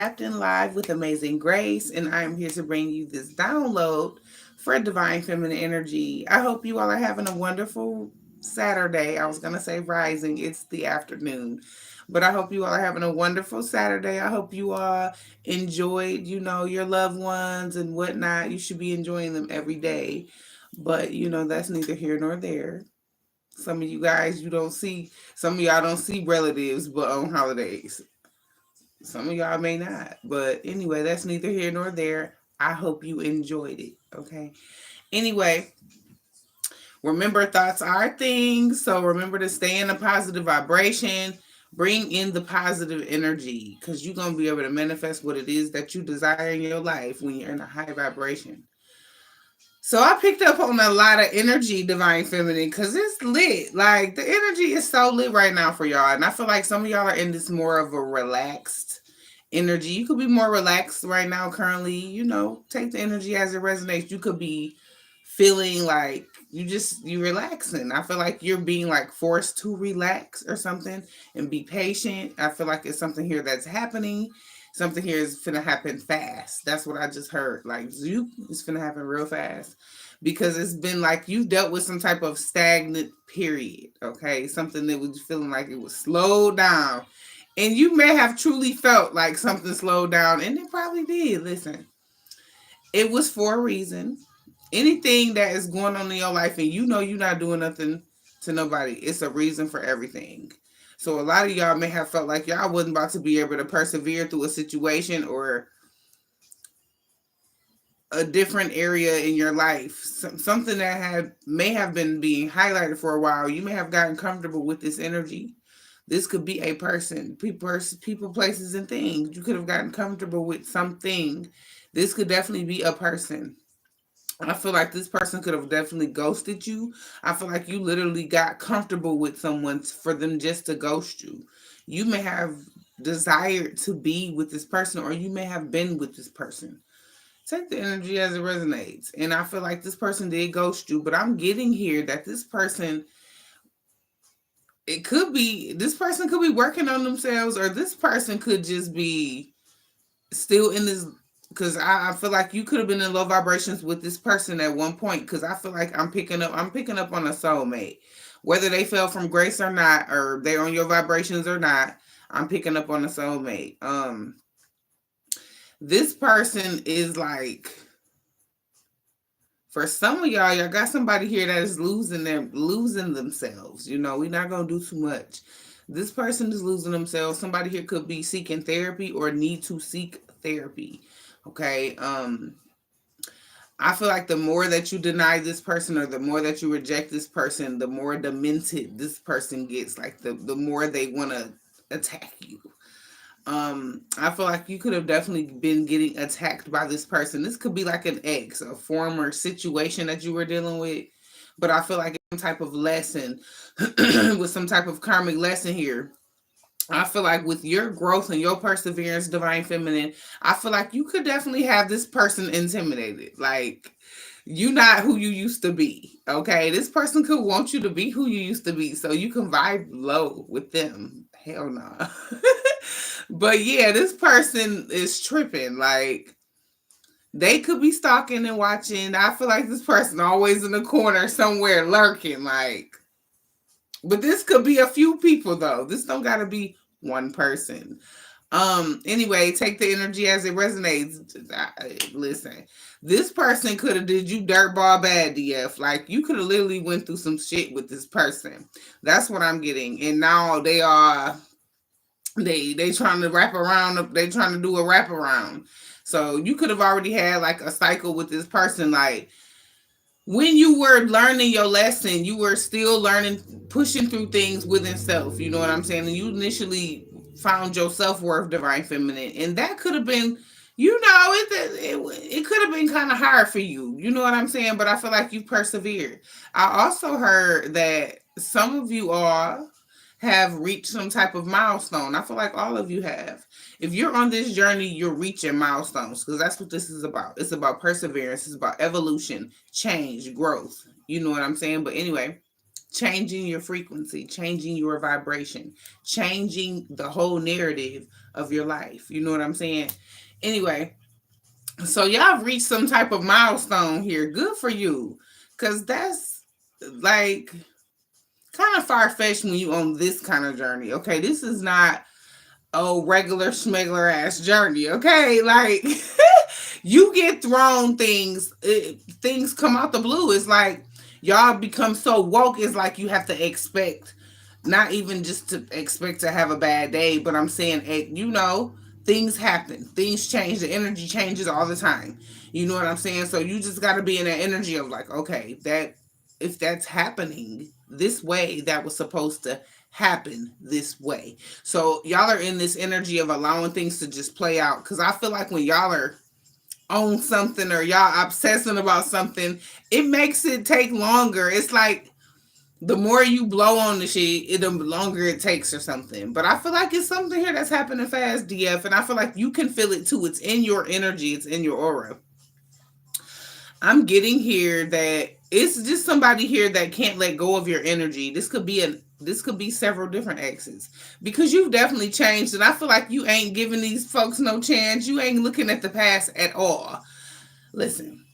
Captain Live with Amazing Grace, and I am here to bring you this download for Divine Feminine Energy. I hope you all are having a wonderful Saturday. I was going to say rising, it's the afternoon. But I hope you all are having a wonderful Saturday. I hope you all enjoyed, your loved ones and whatnot. You should be enjoying them every day. But, that's neither here nor there. Some of you guys, some of y'all don't see relatives but on holidays. Some of y'all may not. But anyway, that's neither here nor there. I hope you enjoyed it. Okay. Anyway, remember thoughts are things. So remember to stay in a positive vibration. Bring in the positive energy because you're going to be able to manifest what it is that you desire in your life when you're in a high vibration. So I picked up on a lot of energy, Divine Feminine, because it's lit. Like the energy is so lit right now for y'all. And I feel like some of y'all are in this more of a relaxed energy. You could be more relaxed right now, currently. Take the energy as it resonates. You could be feeling like you relaxing. I feel like you're being like forced to relax or something and be patient. I feel like it's something here that's happening. Something here is finna happen fast. That's what I just heard. Like zoop, it's finna happen real fast. Because it's been like you dealt with some type of stagnant period. Okay. Something that was feeling like it was slowed down. And you may have truly felt like something slowed down. And it probably did. Listen, it was for a reason. Anything that is going on in your life and you're not doing nothing to nobody, it's a reason for everything. So a lot of y'all may have felt like y'all wasn't about to be able to persevere through a situation or a different area in your life. Something that may have been being highlighted for a while. You may have gotten comfortable with this energy. This could be a person, people, places, and things. You could have gotten comfortable with something. This could definitely be a person. I feel like this person could have definitely ghosted you. I feel like you literally got comfortable with someone for them just to ghost you. You may have desired to be with this person, or you may have been with this person. Take the energy as it resonates. And I feel like this person did ghost you, but I'm getting here that this person could be working on themselves, or this person could just be still in this, because I feel like you could have been in low vibrations with this person at one point, because I feel like I'm picking up on a soulmate, whether they fell from grace or not, or they're on your vibrations or not. I'm picking up on a soulmate. This person is like, for some of y'all got somebody here that is losing themselves. We're not gonna do too much. This person is losing themselves. Somebody here could be seeking therapy or need to seek therapy. Okay. I feel like the more that you deny this person or the more that you reject this person, the more demented this person gets. Like the more they want to attack you. I feel like you could have definitely been getting attacked by this person. This could be like an ex, a former situation that you were dealing with. But I feel like some type of lesson, with some type of karmic lesson here. I feel like with your growth and your perseverance, Divine Feminine, I feel like you could definitely have this person intimidated. Like, you not who you used to be. Okay. This person could want you to be who you used to be so you can vibe low with them. Hell no. Nah. But yeah, this person is tripping. Like, they could be stalking and watching. I feel like this person always in the corner somewhere lurking. Like, but this could be a few people though. This don't gotta be one person. Anyway, take the energy as it resonates. Listen, this person could have did you dirtball bad, DF. Like, you could have literally went through some shit with this person. That's what I'm getting. And now they trying to wrap around. They trying to do a wrap around. So you could have already had like a cycle with this person. Like, when you were learning your lesson, you were still learning, pushing through things within self. You know what I'm saying? And you initially found your self worth, Divine Feminine, and that could have been, it could have been kind of hard for you. You know what I'm saying? But I feel like you persevered. I also heard that some of you all have reached some type of milestone. I feel like all of you have. If you're on this journey, you're reaching milestones, because that's what this is about. It's about perseverance. It's about evolution, change, growth. You know what I'm saying? But anyway, changing your frequency, changing your vibration, changing the whole narrative of your life. You know what I'm saying? Anyway, so y'all have reached some type of milestone here. Good for you. Cause that's like kind of far fetched when you on this kind of journey. Okay, this is not a regular schmegler ass journey. Okay, like you get thrown things, things come out the blue. It's like y'all become so woke. It's like you have to expect, not even just to expect to have a bad day, but I'm saying, you know, things happen, things change, the energy changes all the time. You know what I'm saying? So you just got to be in that energy of like, okay, that if that's happening this way, that was supposed to happen this way. So y'all are in this energy of allowing things to just play out. Cause I feel like when y'all are on something or y'all obsessing about something, it makes it take longer. It's like the more you blow on the shit, the longer it takes or something. But I feel like it's something here that's happening fast, DF, and I feel like you can feel it too. It's in your energy, it's in your aura. I'm getting here that it's just somebody here that can't let go of your energy. This could be several different exes because you've definitely changed, and I feel like you ain't giving these folks no chance. You ain't looking at the past at all. Listen,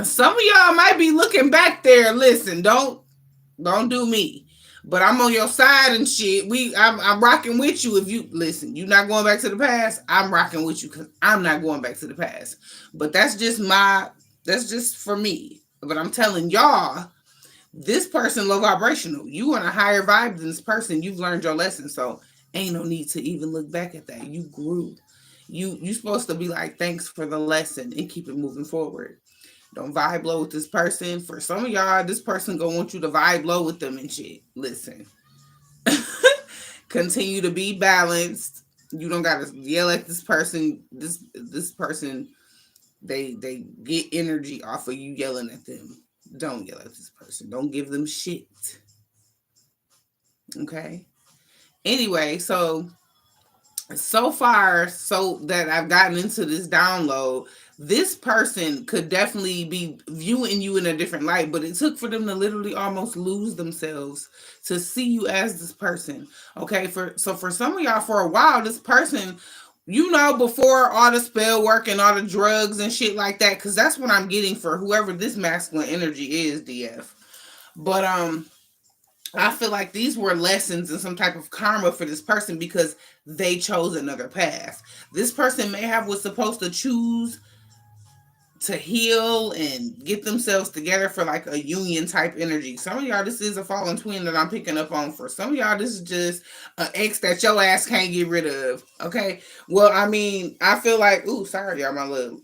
some of y'all might be looking back there. Listen, don't do me. But I'm on your side and shit. I'm rocking with you. If you listen, you're not going back to the past. I'm rocking with you because I'm not going back to the past. But that's just for me. But I'm telling y'all, this person low vibrational. You on a higher vibe than this person. You've learned your lesson. So ain't no need to even look back at that. You grew. You supposed to be like, thanks for the lesson and keep it moving forward. Don't vibe low with this person. For some of y'all, this person gonna want you to vibe low with them and shit. Listen. Continue to be balanced. You don't gotta yell at this person. This person, they get energy off of you yelling at them. Don't yell at this person. Don't give them shit. Okay. Anyway, so far, so that I've gotten into this download, this person could definitely be viewing you in a different light, but it took for them to literally almost lose themselves to see you as this person. Okay, for some of y'all, for a while, this person, you know, before all the spell work and all the drugs and shit like that, because that's what I'm getting for whoever this masculine energy is, DF. But I feel like these were lessons and some type of karma for this person because they chose another path. This person may have was supposed to choose to heal and get themselves together for like a union type energy. Some of y'all, this is a fallen twin that I'm picking up on. For some of y'all, this is just an ex that your ass can't get rid of. Okay. Well, I mean, I feel like, ooh, sorry, y'all, my little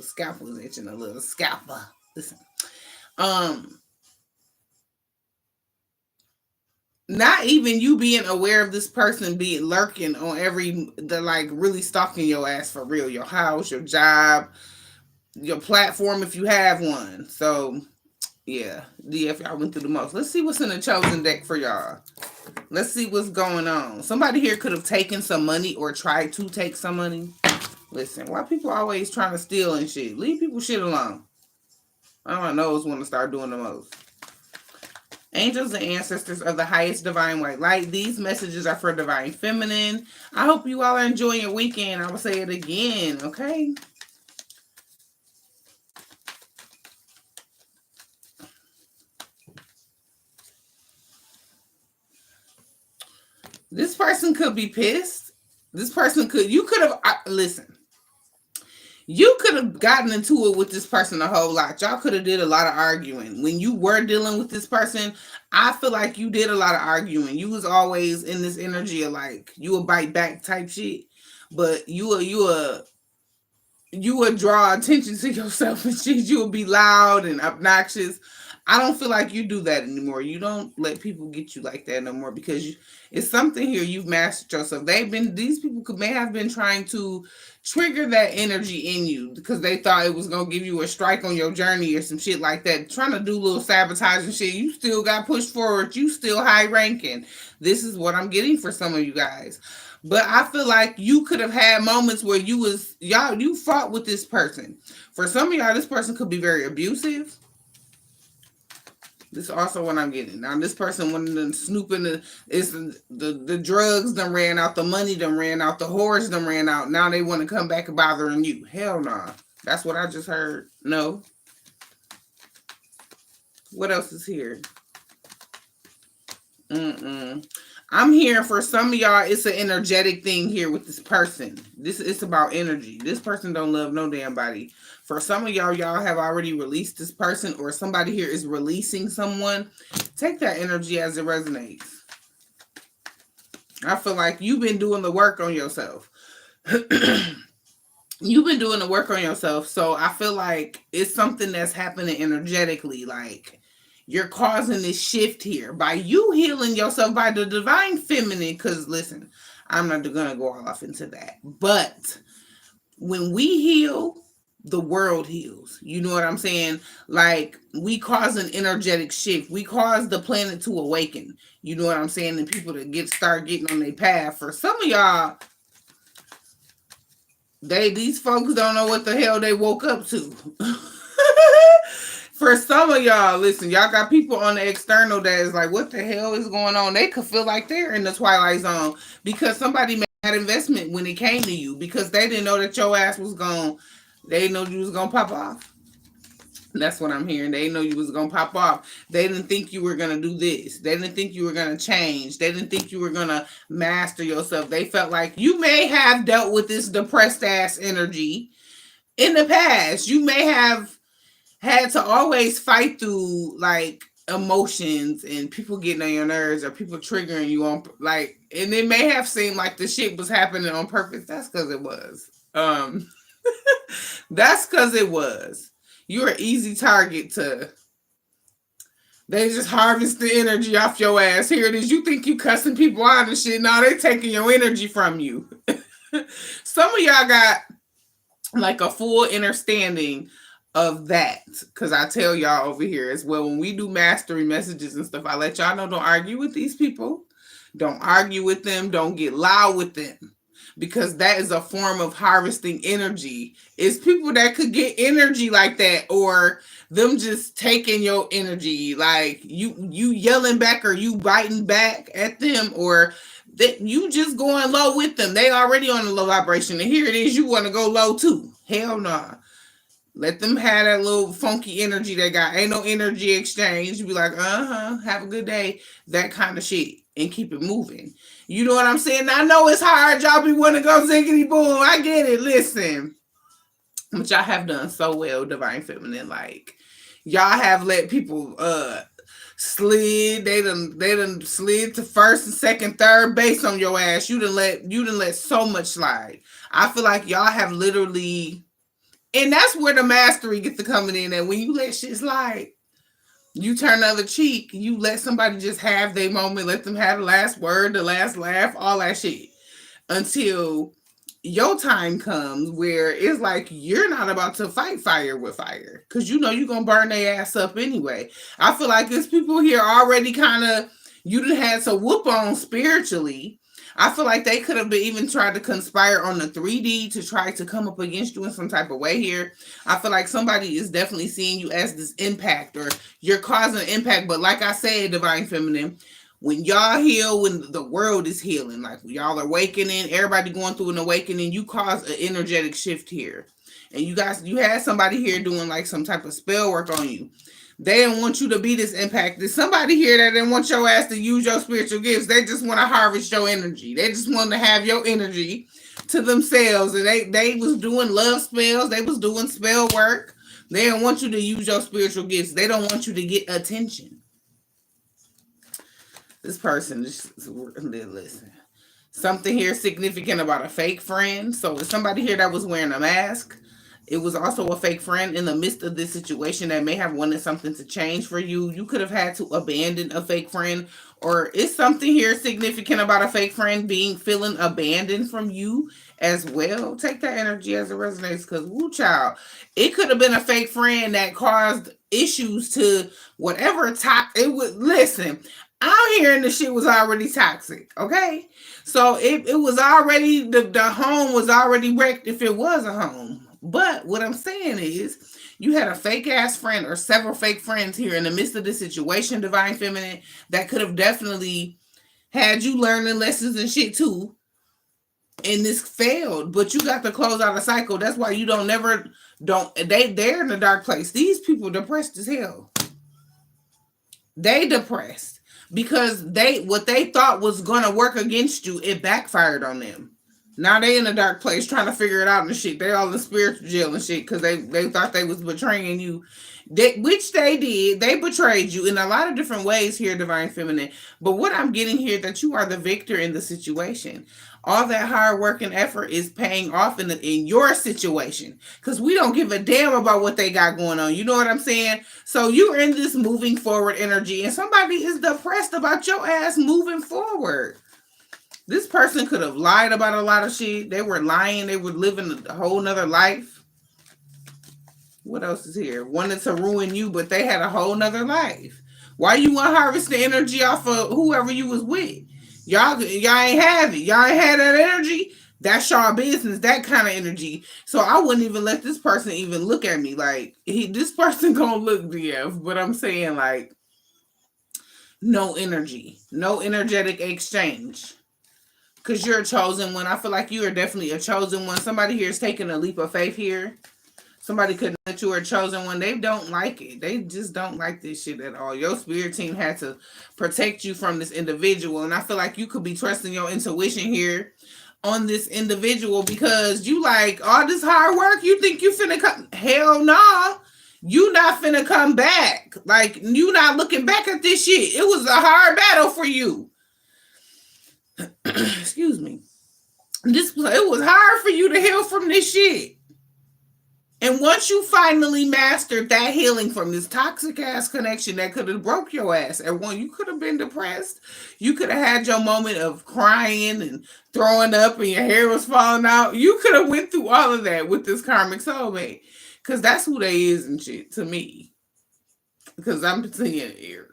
scalp was itching a little. Scalper. Listen. Um, Not even you being aware of this person being lurking on the like really stalking your ass for real, your house, your job, your platform if you have one. So yeah, DF, y'all went through the most. Let's see what's in the chosen deck for y'all. Let's see what's going on. Somebody here could have taken some money or tried to take some money. Listen, why people always trying to steal and shit? Leave people shit alone. I don't know who's want to start doing the most. Angels and ancestors of the highest divine white light. These messages are for divine feminine. I hope you all are enjoying your weekend. I will say it again, okay? This person could be pissed. You could have, listen, you could have gotten into it with this person a whole lot. Y'all could have did a lot of arguing. When you were dealing with this person, I feel like you did a lot of arguing. You was always in this energy of like, you a bite back type shit. But you would draw attention to yourself and shit. You would be loud and obnoxious. I don't feel like you do that anymore. You don't let people get you like that no more because it's something here you've mastered yourself. These people may have been trying to trigger that energy in you because they thought it was gonna give you a strike on your journey or some shit like that. Trying to do little sabotage and shit. You still got pushed forward. You still high ranking. This is what I'm getting for some of you guys. But I feel like you could have had moments where you fought with this person. For some of y'all, this person could be very abusive. This is also what I'm getting. Now this person wanted to snoop in the drugs done ran out, the money done ran out, the whores done ran out. Now they want to come back and bothering you. Hell nah. That's what I just heard. No. What else is here? I'm here for some of y'all. It's an energetic thing here with this person. This it's about energy. This person don't love no damn body. For some of y'all, y'all have already released this person, or somebody here is releasing someone. Take that energy as it resonates. I feel like you've been doing the work on yourself. You've been doing the work on yourself. So I feel like it's something that's happening energetically. Like you're causing this shift here by you healing yourself by the divine feminine. Because listen, I'm not going to go all off into that. But when we heal, the world heals. You know what I'm saying? Like we cause an energetic shift. We cause the planet to awaken. You know what I'm saying? And people to start getting on their path. For some of y'all, these folks don't know what the hell they woke up to. For some of y'all, listen, y'all got people on the external that is like, what the hell is going on? They could feel like they're in the twilight zone because somebody made that investment when it came to you because they didn't know that your ass was going, they didn't know you was going to pop off. That's what I'm hearing. They didn't know you was going to pop off. They didn't think you were going to do this. They didn't think you were going to change. They didn't think you were going to master yourself. They felt like you may have dealt with this depressed ass energy in the past. You may have had to always fight through like emotions and people getting on your nerves or people triggering you on like, and it may have seemed like the shit was happening on purpose. That's because it was. That's because it was. You're an easy target to. They just harvest the energy off your ass. Here it is. You think you cussing people out and shit. No, they taking your energy from you. Some of y'all got like a full understanding of that. Because I tell y'all over here as well, when we do mastery messages and stuff, I let y'all know don't argue with these people. Don't argue with them. Don't get loud with them. Because that is a form of harvesting energy. It's people that could get energy like that, or them just taking your energy, like you yelling back or you biting back at them, or that you just going low with them. They already on a low vibration, and here it is, you want to go low too. Hell nah. Let them have that little funky energy they got. Ain't no energy exchange. You be like, have a good day. That kind of shit. And keep it moving. You know what I'm saying? I know it's hard. Y'all be want to go ziggity boom. I get it. Listen. But y'all have done so well, Divine Feminine. Like, y'all have let people slid. They done slid to first and second, third base on your ass. You done let so much slide. I feel like y'all have literally, and that's where the mastery gets to coming in. And when you let shit slide, you turn the other cheek, you let somebody just have their moment, let them have the last word, the last laugh, all that shit. Until your time comes where it's like you're not about to fight fire with fire. Because you know you're going to burn their ass up anyway. I feel like there's people here already kind of, you done had to whoop on spiritually. I feel like they could have been even tried to conspire on the 3D to try to come up against you in some type of way here. I feel like somebody is definitely seeing you as this impact, or you're causing an impact. But like I said, Divine Feminine, when y'all heal, when the world is healing, like y'all are awakening, everybody going through an awakening, you cause an energetic shift here. And you had somebody here doing like some type of spell work on you. They didn't want you to be this impact. There's somebody here that didn't want your ass to use your spiritual gifts. They just want to harvest your energy. They just want to have your energy to themselves. And they was doing love spells. They was doing spell work. They didn't want you to use your spiritual gifts. They don't want you to get attention. This person just listen. Something here significant about a fake friend. So it's somebody here that was wearing a mask. It was also a fake friend in the midst of this situation that may have wanted something to change for you. You could have had to abandon a fake friend, or is something here significant about a fake friend feeling abandoned from you as well? Take that energy as it resonates, because woo child, it could have been a fake friend that caused issues to whatever it would. Listen, I'm hearing the shit was already toxic. Okay, so it was already the home was already wrecked if it was a home. But what I'm saying is, you had a fake ass friend or several fake friends here in the midst of this situation, Divine Feminine, that could have definitely had you learning lessons and shit too. And this failed, but you got to close out a cycle. That's why you don't never don't they're in a dark place. These people depressed as hell. They depressed because what they thought was gonna work against you, it backfired on them. Now they in a dark place trying to figure it out and shit. They all in spiritual jail and shit because they thought they was betraying you. Which they did. They betrayed you in a lot of different ways here, Divine Feminine. But what I'm getting here, that you are the victor in the situation. All that hard work and effort is paying off in your situation. Because we don't give a damn about what they got going on. You know what I'm saying? So you're in this moving forward energy. And somebody is depressed about your ass moving forward. This person could have lied about a lot of shit. They were lying. They were living a whole nother life. What else is here? Wanted to ruin you, but they had a whole nother life. Why you want to harvest the energy off of whoever you was with? Y'all ain't have it. Y'all ain't had that energy. That's y'all business, that kind of energy. So I wouldn't even let this person even look at me. Like, this person gonna look DF, but I'm saying, like, no energy. No energetic exchange. Because you're a chosen one. I feel like you are definitely a chosen one. Somebody here is taking a leap of faith here. Somebody could know that you are a chosen one. They don't like it. They just don't like this shit at all. Your spirit team had to protect you from this individual. And I feel like you could be trusting your intuition here on this individual because you like all this hard work. You think you finna come? Hell nah. You not finna come back. Like, you not looking back at this shit. It was a hard battle for you. Excuse me. It was hard for you to heal from this shit. And once you finally mastered that healing from this toxic ass connection that could have broke your ass, and one, you could have been depressed. You could have had your moment of crying and throwing up and your hair was falling out. You could have went through all of that with this karmic soulmate. Because that's who they is and shit to me. Because I'm seeing it here.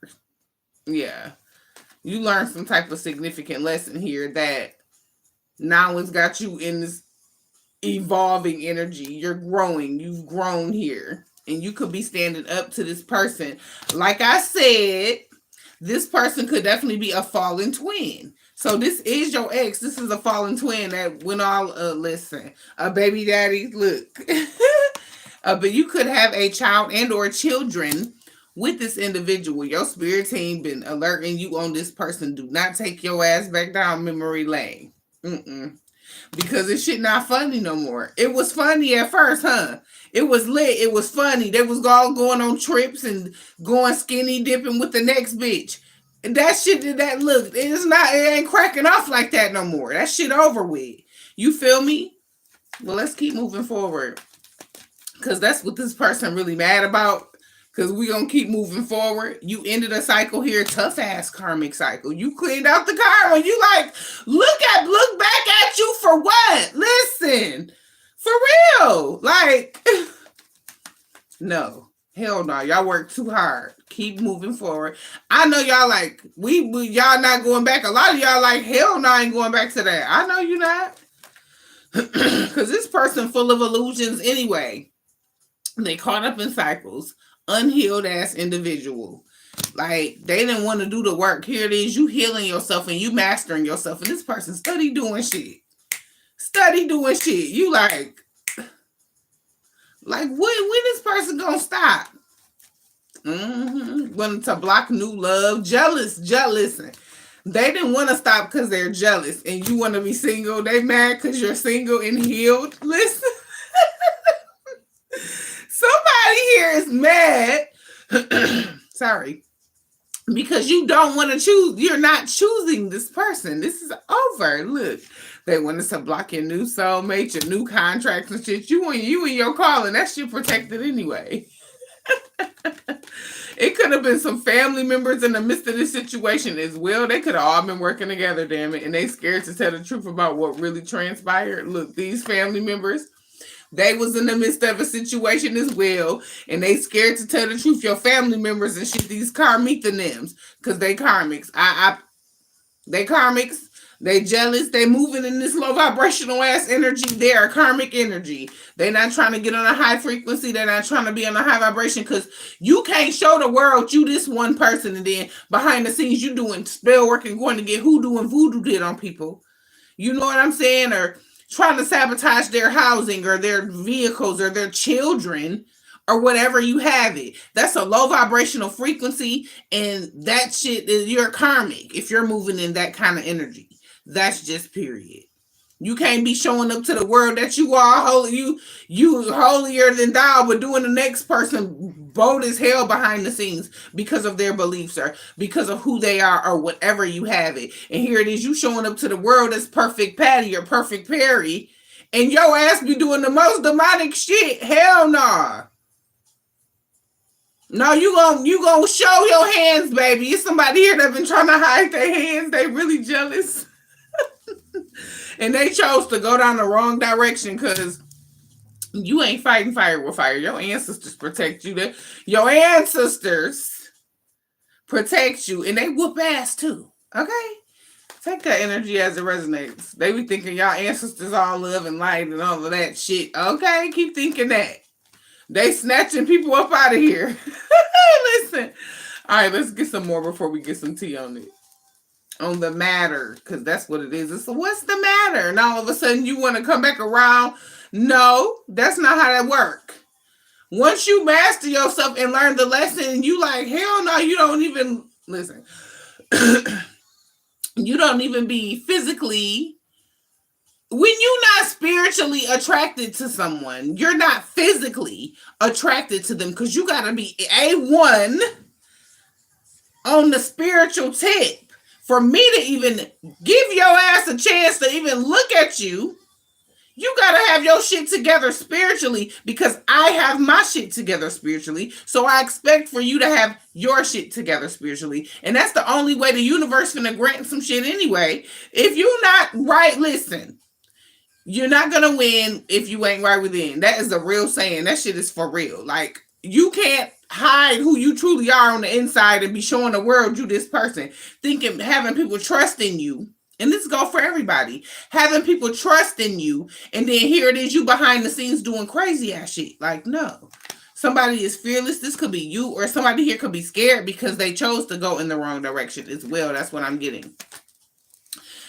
Yeah. You learned some type of significant lesson here that now it's got you in this evolving energy. You're growing. You've grown here. And you could be standing up to this person. Like I said, this person could definitely be a fallen twin. So this is your ex. This is a fallen twin that went all, listen, a baby daddy, look. But you could have a child and or children with this individual. Your spirit team been alerting you on this person. Do not take your ass back down memory lane. Because this shit not funny no more. It was funny at first, huh? It was lit. It was funny. They was all going on trips and going skinny dipping with the next bitch. And that shit, look, it ain't cracking off like that no more. That shit over with. You feel me? Well, let's keep moving forward. Because that's what this person really mad about. Because we going to keep moving forward. You ended a cycle here. Tough ass karmic cycle. You cleaned out the car. And you like, look back at you for what? Listen. For real. Like, no. Hell no. Y'all work too hard. Keep moving forward. I know y'all like, y'all not going back. A lot of y'all like, hell no, I ain't going back to that. I know you not. Because this person full of illusions anyway. They caught up in cycles. Unhealed ass individual. Like, they didn't want to do the work. Here it is. You healing yourself and you mastering yourself. And this person study doing shit. You like when this person gonna stop? Wanting to block new love. Jealous. They didn't want to stop because they're jealous. And you want to be single. They mad because you're single and healed. Listen. Somebody here is mad. Sorry. Because you don't want to choose. You're not choosing this person. This is over. Look. They want us to block your new soulmate, your new contracts and shit. You and your calling. That shit protected anyway. It could have been some family members in the midst of this situation as well. They could have all been working together, damn it. And they scared to tell the truth about what really transpired. Look, these family members, they was in the midst of a situation as well. And they scared to tell the truth. Your family members and shit, these karmic names. Because they karmics. They karmics. They jealous. They moving in this low vibrational ass energy. They are karmic energy. They not trying to get on a high frequency. They're not trying to be on a high vibration because you can't show the world you this one person and then behind the scenes you doing spell work and going to get hoodoo and voodoo did on people. You know what I'm saying? Or trying to sabotage their housing or their vehicles or their children or whatever you have it. That's a low vibrational frequency, and that shit is you're karmic if you're moving in that kind of energy. That's just period. You can't be showing up to the world that you are holy, you holier than thou, but doing the next person bold as hell behind the scenes because of their beliefs or because of who they are or whatever you have it. And here it is, you showing up to the world as perfect Patty or perfect Perry, and your ass be doing the most demonic shit. Hell nah. No, you gonna show your hands, baby. It's somebody here that been trying to hide their hands. They really jealous. And they chose to go down the wrong direction because you ain't fighting fire with fire. Your ancestors protect you. Your ancestors protect you, and they whoop ass too. Okay? Take that energy as it resonates. They be thinking y'all ancestors all love and light and all of that shit. Okay? Keep thinking that. They snatching people up out of here. Listen. All right, let's get some more before we get some tea on it. On the matter, because that's what it is. It's what's the matter? And all of a sudden you want to come back around. No, that's not how that works. Once you master yourself and learn the lesson, you like, hell no, you don't even listen. You don't even be physically. When you're not spiritually attracted to someone, you're not physically attracted to them because you got to be A1 on the spiritual tip. For me to even give your ass a chance to even look at you, you got to have your shit together spiritually because I have my shit together spiritually. So I expect for you to have your shit together spiritually. And that's the only way the universe gonna grant some shit anyway. If you're not right, listen. You're not gonna win if you ain't right within. That is a real saying. That shit is for real. Like, you can't hide who you truly are on the inside and be showing the world you this person. Thinking, having people trust in you. And this goes for everybody. Having people trust in you. And then here it is, you behind the scenes doing crazy ass shit. Like, no. Somebody is fearless. This could be you. Or somebody here could be scared because they chose to go in the wrong direction as well. That's what I'm getting.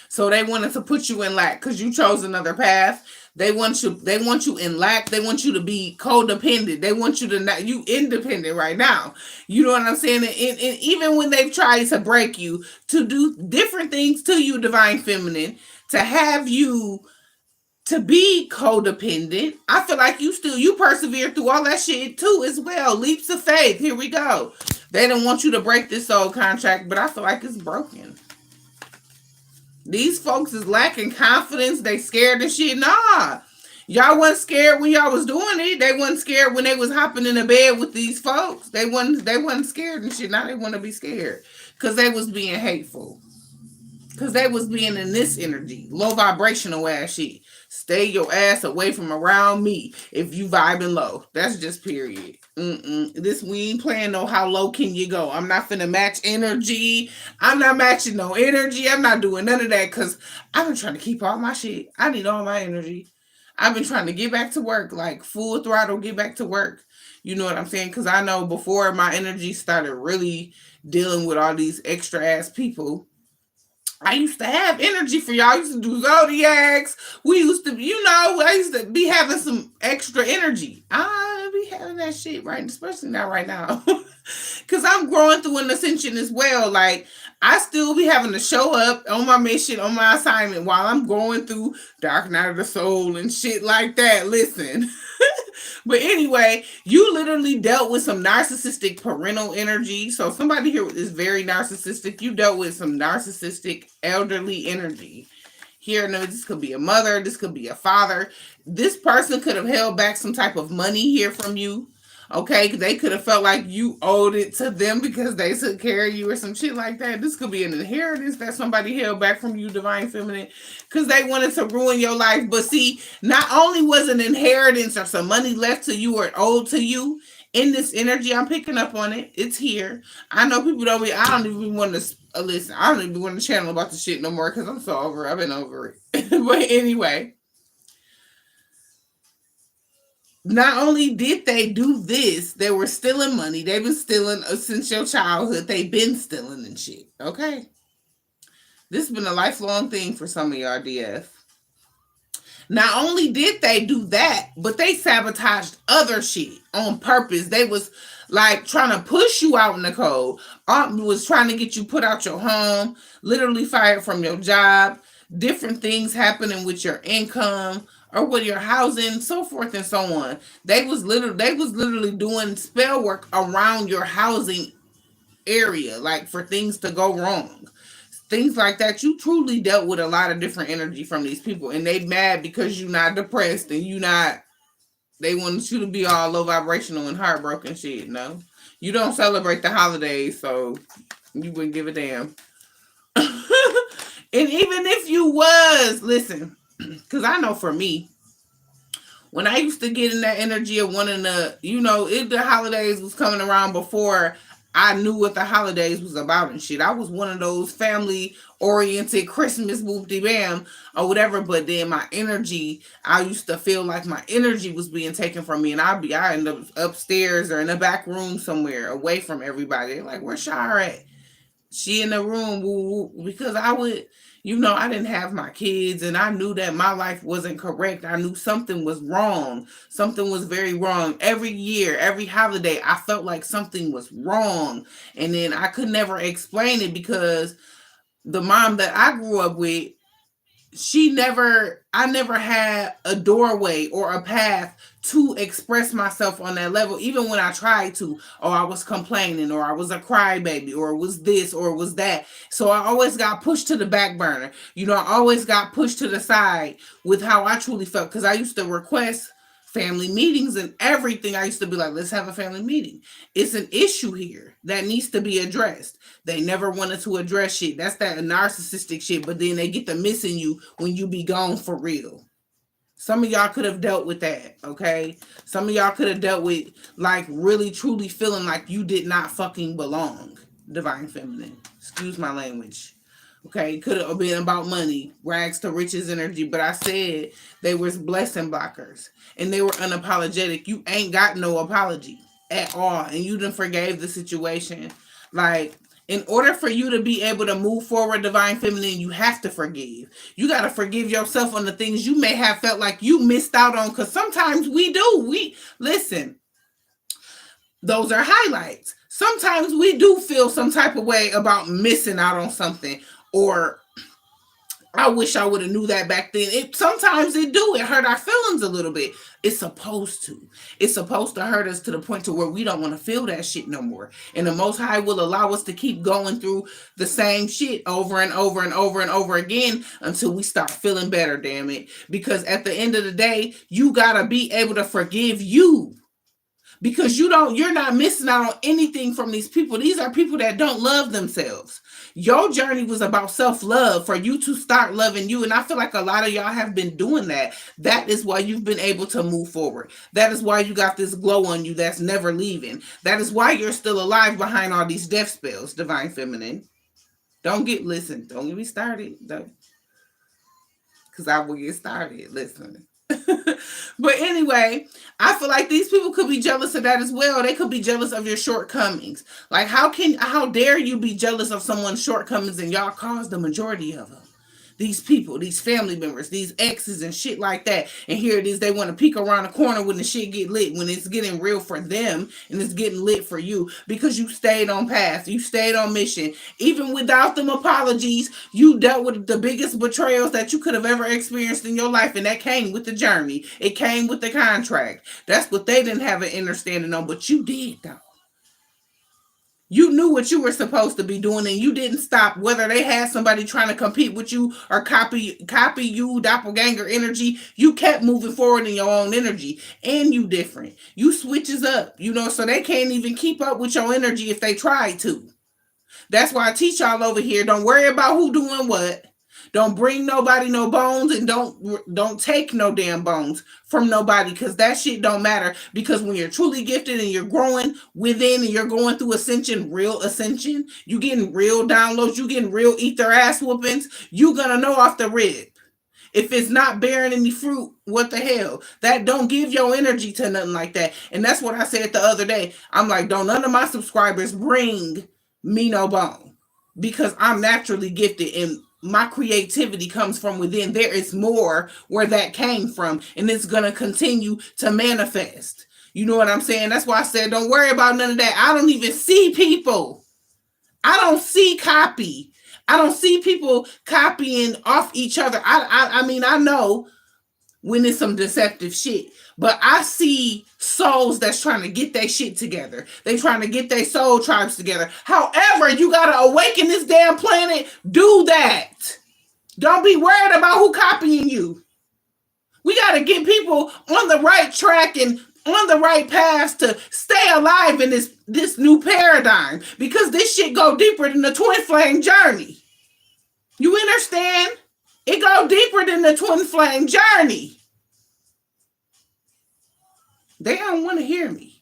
So they wanted to put you in lack because you chose another path. They want you in lack. They want you to be codependent. They want you to not, you independent right now. You know what I'm saying? And even when they've tried to break you, to do different things to you, divine feminine, to have you to be codependent, I feel like you persevere through all that shit too as well. Leaps of faith. Here we go. They don't want you to break this soul contract, but I feel like it's broken. These folks is lacking confidence. They scared and shit. Nah. Y'all wasn't scared when y'all was doing it. They wasn't scared when they was hopping in the bed with these folks. They wasn't scared and shit. Now they want to be scared. Because they was being hateful. Because they was being in this energy. Low vibrational ass shit. Stay your ass away from around me if you vibing low. That's just period. This we ain't playing no how low can you go. I'm not finna match energy. I'm not matching no energy. I'm not doing none of that because I've been trying to keep all my shit. I need all my energy. I've been trying to get back to work, like full throttle, get back to work. You know what I'm saying? Because I know before my energy started really dealing with all these extra ass people, I used to have energy for y'all. I used to do zodiacs. We used to, I used to be having some extra energy. I be having that shit right, especially not right now. Because I'm growing through an ascension as well. Like, I still be having to show up on my mission, on my assignment while I'm going through Dark Night of the Soul and shit like that. Listen. But anyway, you literally dealt with some narcissistic parental energy. So somebody here is very narcissistic. You dealt with some narcissistic elderly energy. Here, no, this could be a mother. This could be a father. This person could have held back some type of money here from you. Okay, they could have felt like you owed it to them because they took care of you or some shit like that. This could be an inheritance that somebody held back from you, divine feminine, because they wanted to ruin your life. But see, not only was an inheritance or some money left to you or owed to you, in this energy, I'm picking up on it. It's here. I know people I don't even want to Listen, I don't even want to channel about the shit no more because I'm so over it. I've been over it. But anyway, not only did they do this, they were stealing money. They've been stealing since your childhood. They've been stealing and shit. Okay? This has been a lifelong thing for some of y'all, DF. Not only did they do that, but they sabotaged other shit on purpose. They was like trying to push you out in the cold. Was trying to get you put out your home, literally fired from your job, different things happening with your income or with your housing, so forth and so on. They was literally doing spell work around your housing area, like for things to go wrong. Things like that. You truly dealt with a lot of different energy from these people, and they mad because you not depressed and you not. They want you to be all low vibrational and heartbroken shit. No, you don't celebrate the holidays, so you wouldn't give a damn. And even if you was, listen, because I know for me, when I used to get in that energy of wanting to, if the holidays was coming around before I knew what the holidays was about and shit. I was one of those family oriented Christmas whoopty bam or whatever, but then my energy, I used to feel like my energy was being taken from me, and I end up upstairs or in a back room somewhere away from everybody. They're like, where's Shar at? She in the room, woo, woo, because I would, I didn't have my kids, and I knew that my life wasn't correct. I knew something was wrong. Something was very wrong. Every year, every holiday, I felt like something was wrong. And then I could never explain it because the mom that I grew up with, I never had a doorway or a path to express myself on that level. Even when I tried to, or I was complaining, or I was a crybaby, or it was this, or it was that. So I always got pushed to the back burner. I always got pushed to the side with how I truly felt, because I used to request family meetings and everything. I used to be like, let's have a family meeting. It's an issue here that needs to be addressed. They never wanted to address shit. That's that narcissistic shit, but then they get to missing you when you be gone for real. Some of y'all could have dealt with that, okay? Some of y'all could have dealt with, like, really truly feeling like you did not fucking belong. Divine Feminine. Excuse my language. Okay, could have been about money, rags to riches energy, but I said they was blessing blockers and they were unapologetic. You ain't got no apology at all, and you done forgave the situation. Like, in order for you to be able to move forward, Divine Feminine, you have to forgive. You got to forgive yourself on the things you may have felt like you missed out on, because sometimes we do. Listen, those are highlights. Sometimes we do feel some type of way about missing out on something, or I wish I would have knew that back then. Sometimes it do. It hurt our feelings a little bit. It's supposed to. It's supposed to hurt us to the point to where we don't want to feel that shit no more. And the Most High will allow us to keep going through the same shit over and over and over and over again until we start feeling better, damn it. Because at the end of the day, you gotta be able to forgive you. Because you're not missing out on anything from these people. These are people that don't love themselves. Your journey was about self-love, for you to start loving you. And I feel like a lot of y'all have been doing that. That is why you've been able to move forward. That is why you got this glow on you that's never leaving. That is why you're still alive behind all these death spells, Divine Feminine. Don't get me started, though. Because I will get started. Listen. But anyway, I feel like these people could be jealous of that as well. They could be jealous of your shortcomings. Like, how dare you be jealous of someone's shortcomings and y'all caused the majority of them? These people, these family members, these exes and shit like that. And here it is, they want to peek around the corner when the shit get lit, when it's getting real for them and it's getting lit for you, because you stayed on path, you stayed on mission. Even without them apologies, you dealt with the biggest betrayals that you could have ever experienced in your life, and that came with the journey. It came with the contract. That's what they didn't have an understanding on, but you did, though. You knew what you were supposed to be doing, and you didn't stop. Whether they had somebody trying to compete with you or copy you, doppelganger energy, you kept moving forward in your own energy. And you different. You switches up, so they can't even keep up with your energy if they try to. That's why I teach y'all over here, don't worry about who doing what. Don't bring nobody no bones, and don't take no damn bones from nobody, because that shit don't matter. Because when you're truly gifted and you're growing within and you're going through ascension, you getting real downloads, you getting real ether ass whoopings, you gonna know off the rip. If it's not bearing any fruit, what the hell? That don't give your energy to nothing like that. And that's what I said the other day. I'm like, don't none of my subscribers bring me no bone, because I'm naturally gifted and my creativity comes from within. There is more where that came from, and it's going to continue to manifest. You know what I'm saying? That's why I said, don't worry about none of that. I don't even see people. I don't see copy. I don't see people copying off each other. I mean, I know when it's some deceptive shit, but I see souls that's trying to get their shit together. They trying to get their soul tribes together. However, you got to awaken this damn planet. Do that. Don't be worried about who copying you. We got to get people on the right track and on the right path to stay alive in this new paradigm, because this shit go deeper than the twin flame journey. You understand? It go deeper than the twin flame journey. They don't want to hear me.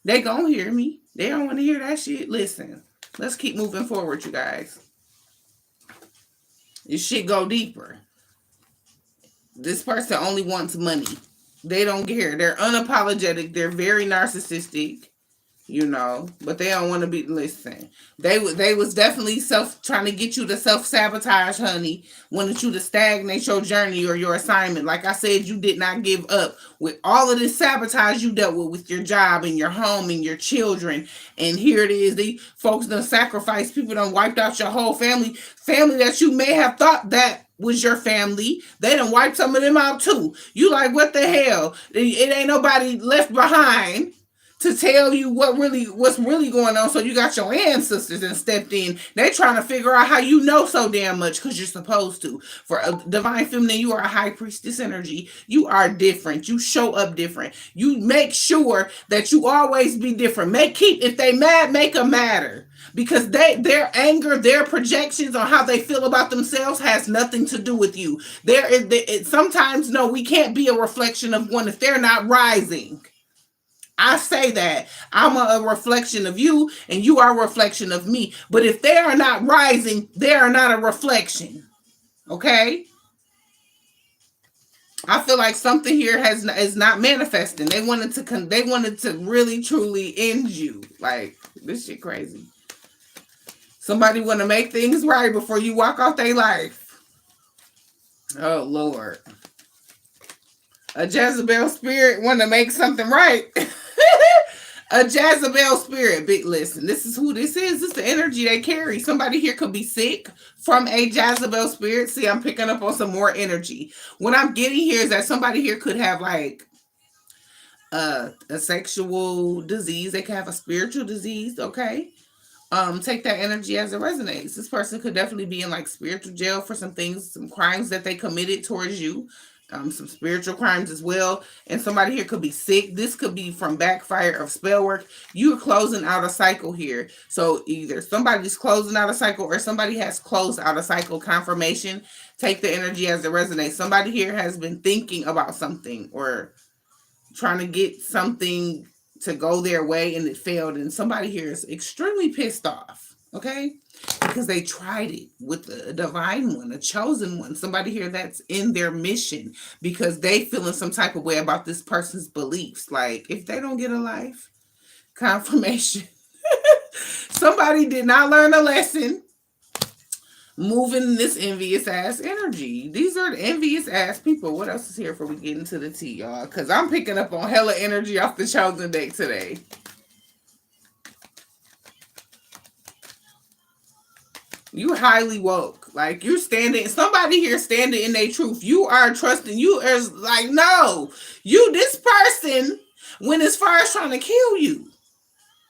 They gonna hear me. They don't want to hear that shit. Listen, let's keep moving forward, you guys. This shit go deeper. This person only wants money. They don't care. They're unapologetic. They're very narcissistic, you know, but they don't want to be. Listen, they was definitely trying to get you to self-sabotage, honey. Wanted you to stagnate your journey or your assignment. Like I said, you did not give up with all of this sabotage you dealt with your job and your home and your children. And here it is. These folks done sacrificed. People done wiped out your whole family that you may have thought that was your family. They done wiped some of them out too. You like, what the hell? It ain't nobody left behind to tell you what's really going on. So you got your ancestors and stepped in. They're trying to figure out how you know so damn much, because you're supposed to. For a divine feminine, you are a high priestess energy. You are different. You show up different. You make sure that you always be different. If they mad, make them matter. Because their anger, their projections on how they feel about themselves has nothing to do with you. Sometimes, no, we can't be a reflection of one if they're not rising. I say that I'm a reflection of you and you are a reflection of me. But if they are not rising, they are not a reflection. Okay? I feel like something here is not manifesting. They wanted to really truly end you. Like, this shit crazy. Somebody want to make things right before you walk off their life. Oh, Lord. A Jezebel spirit want to make something right. A Jezebel spirit. Big listen, this is who this is. This is the energy they carry. Somebody here could be sick from a Jezebel spirit. See, I'm picking up on some more energy. What I'm getting here is that somebody here could have like a sexual disease. They could have a spiritual disease, okay? Take that energy as it resonates. This person could definitely be in like spiritual jail for some things, some crimes that they committed towards you, some spiritual crimes as well. And somebody here could be sick. This could be from backfire of spell work. You're closing out a cycle here. So either somebody's closing out a cycle or somebody has closed out a cycle. Confirmation. Take the energy as it resonates. Somebody here has been thinking about something or trying to get something to go their way and it failed, and somebody here is extremely pissed off, okay, because they tried it with a divine one, a chosen one, somebody here that's in their mission because they feeling some type of way about this person's beliefs. Like, if they don't get a life, confirmation. Somebody did not learn a lesson moving this envious ass energy. These are the envious ass people. What else is here before we get into the tea, y'all? Because I'm picking up on hella energy off the chosen deck today. You highly woke. Like, you're standing, somebody here standing in their truth. You are trusting. You are like, no, this person went as far as trying to kill you.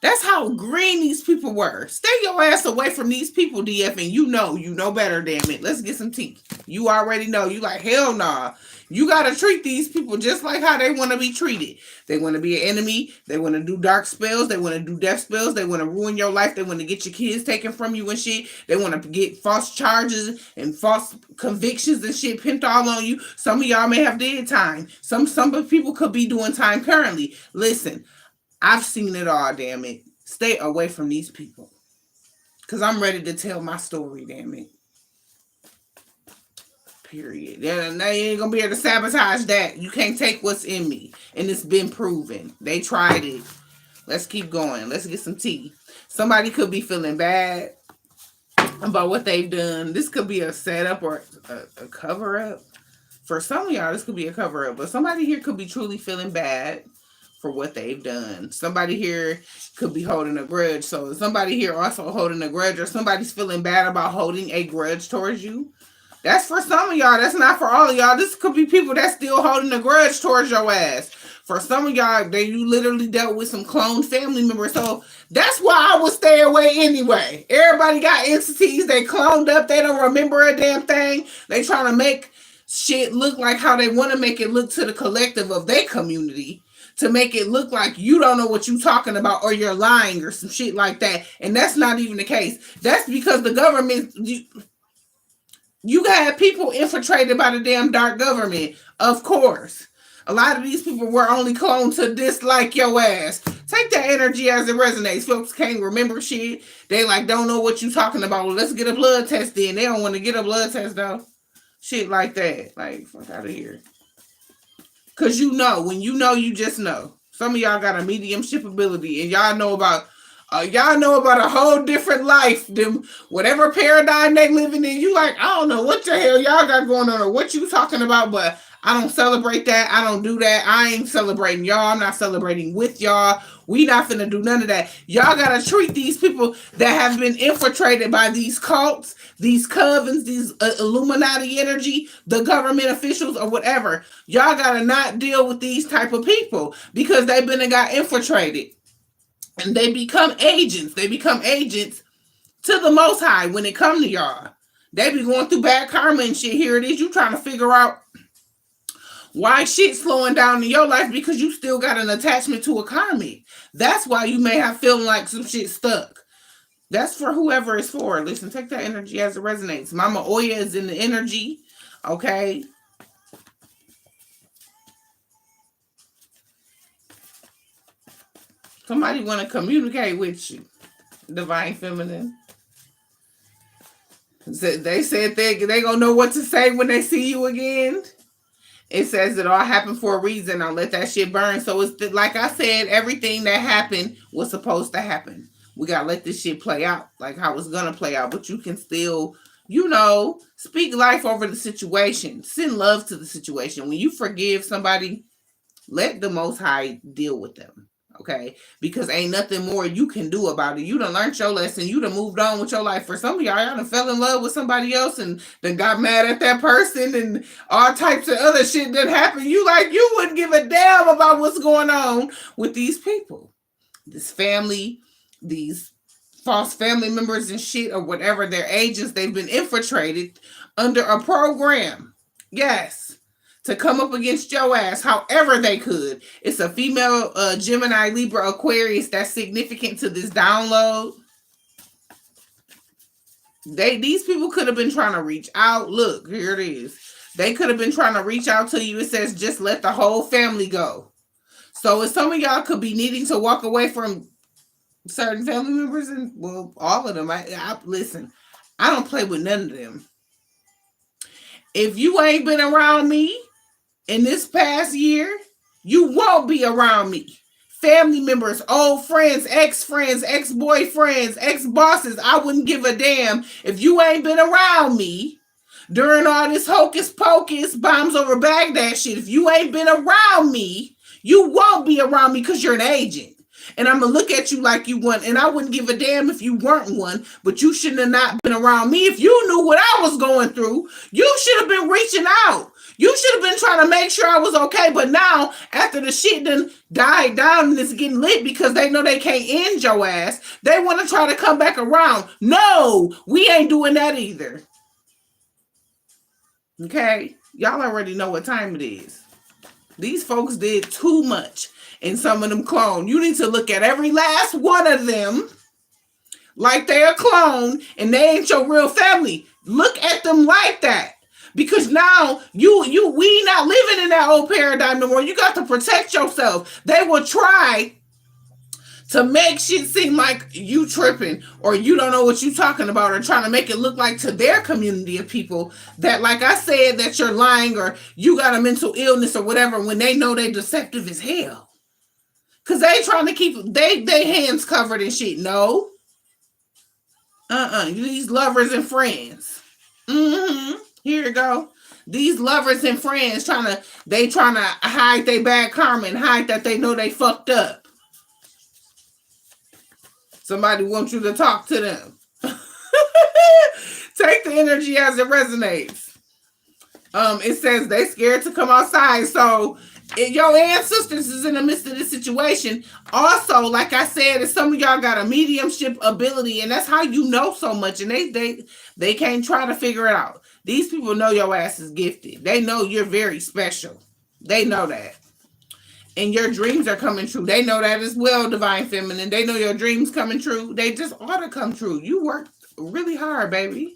That's how green these people were. Stay your ass away from these people, DF, and you know better, damn it. Let's get some tea. You already know. You like, hell nah. You got to treat these people just like how they want to be treated. They want to be an enemy. They want to do dark spells. They want to do death spells. They want to ruin your life. They want to get your kids taken from you and shit. They want to get false charges and false convictions and shit pinned all on you. Some of y'all may have did time. Some people could be doing time currently. Listen, I've seen it all, damn it. Stay away from these people. Because I'm ready to tell my story, damn it. Period. They ain't gonna be able to sabotage that. You can't take what's in me. And it's been proven. They tried it. Let's keep going. Let's get some tea. Somebody could be feeling bad about what they've done. This could be a setup or a cover up. For some of y'all, this could be a cover up. But somebody here could be truly feeling bad for what they've done. Somebody here could be holding a grudge. So somebody here also holding a grudge, or somebody's feeling bad about holding a grudge towards you. That's for some of y'all. That's not for all of y'all. This could be people that's still holding a grudge towards your ass. For some of y'all, you literally dealt with some cloned family members. So that's why I would stay away anyway. Everybody got entities. They cloned up. They don't remember a damn thing. They trying to make shit look like how they want to make it look to the collective of their community. To make it look like you don't know what you're talking about, or you're lying or some shit like that. And that's not even the case. That's because the government... You got people infiltrated by the damn dark government. Of course. A lot of these people were only cloned to dislike your ass. Take that energy as it resonates. Folks can't remember shit. They like don't know what you talking about. Well, let's get a blood test then. They don't want to get a blood test though. Shit like that. Like, fuck out of here. Cause you know. When you know, you just know. Some of y'all got a mediumship ability and y'all know about a whole different life than whatever paradigm they living in. You like, I don't know what the hell y'all got going on or what you talking about, but I don't celebrate that. I don't do that. I ain't celebrating y'all. I'm not celebrating with y'all. We not finna do none of that. Y'all gotta treat these people that have been infiltrated by these cults, these covens, these Illuminati energy, the government officials or whatever. Y'all gotta not deal with these type of people because they've been and got infiltrated. And they become agents. They become agents to the Most High when it comes to y'all. They be going through bad karma and shit. Here it is. You trying to figure out why shit's slowing down in your life because you still got an attachment to a karmic. That's why you may have feeling like some shit stuck. That's for whoever it's for. Listen, take that energy as it resonates. Mama Oya is in the energy. Okay. Somebody want to communicate with you. Divine Feminine. They said they going to know what to say when they see you again. It says it all happened for a reason. I'll let that shit burn. So it's like I said, everything that happened was supposed to happen. We got to let this shit play out like how it's going to play out. But you can still, speak life over the situation. Send love to the situation. When you forgive somebody, let the Most High deal with them. Okay, because ain't nothing more you can do about it. You done learned your lesson. You done moved on with your life. For some of y'all done fell in love with somebody else and then got mad at that person and all types of other shit that happened. You wouldn't give a damn about what's going on with these people. This family, these false family members and shit or whatever, their agents, they've been infiltrated under a program. Yes. To come up against your ass however they could. It's a female Gemini, Libra, Aquarius that's significant to this download. These people could have been trying to reach out. Look, here it is. They could have been trying to reach out to you. It says just let the whole family go. So if some of y'all could be needing to walk away from certain family members, and well, all of them. Listen, I don't play with none of them. If you ain't been around me in this past year, you won't be around me. Family members, old friends, ex-boyfriends, ex-bosses, I wouldn't give a damn if you ain't been around me during all this hocus pocus, bombs over Baghdad shit. If you ain't been around me, you won't be around me because you're an agent. And I'm going to look at you like you one. And I wouldn't give a damn if you weren't one, but you shouldn't have not been around me. If you knew what I was going through, you should have been reaching out. You should have been trying to make sure I was okay. But now, after the shit done died down and it's getting lit because they know they can't end your ass, they want to try to come back around. No, we ain't doing that either. Okay? Y'all already know what time it is. These folks did too much. And some of them clone. You need to look at every last one of them like they're a clone and they ain't your real family. Look at them like that. Because now we not living in that old paradigm no more. You got to protect yourself. They will try to make shit seem like you tripping or you don't know what you talking about or trying to make it look like to their community of people that, like I said, that you're lying or you got a mental illness or whatever when they know they deceptive as hell. Cause they trying to keep they hands covered and shit. No. These lovers and friends. Here you go. These lovers and friends trying to hide their bad karma and hide that they know they fucked up. Somebody wants you to talk to them. Take the energy as it resonates. It says they scared to come outside. So your ancestors is in the midst of this situation. Also, like I said, if some of y'all got a mediumship ability, and that's how you know so much, and they can't try to figure it out. These people know your ass is gifted. They know you're very special. They know that. And your dreams are coming true. They know that as well, Divine Feminine. They know your dreams coming true. They just ought to come true. You worked really hard, baby.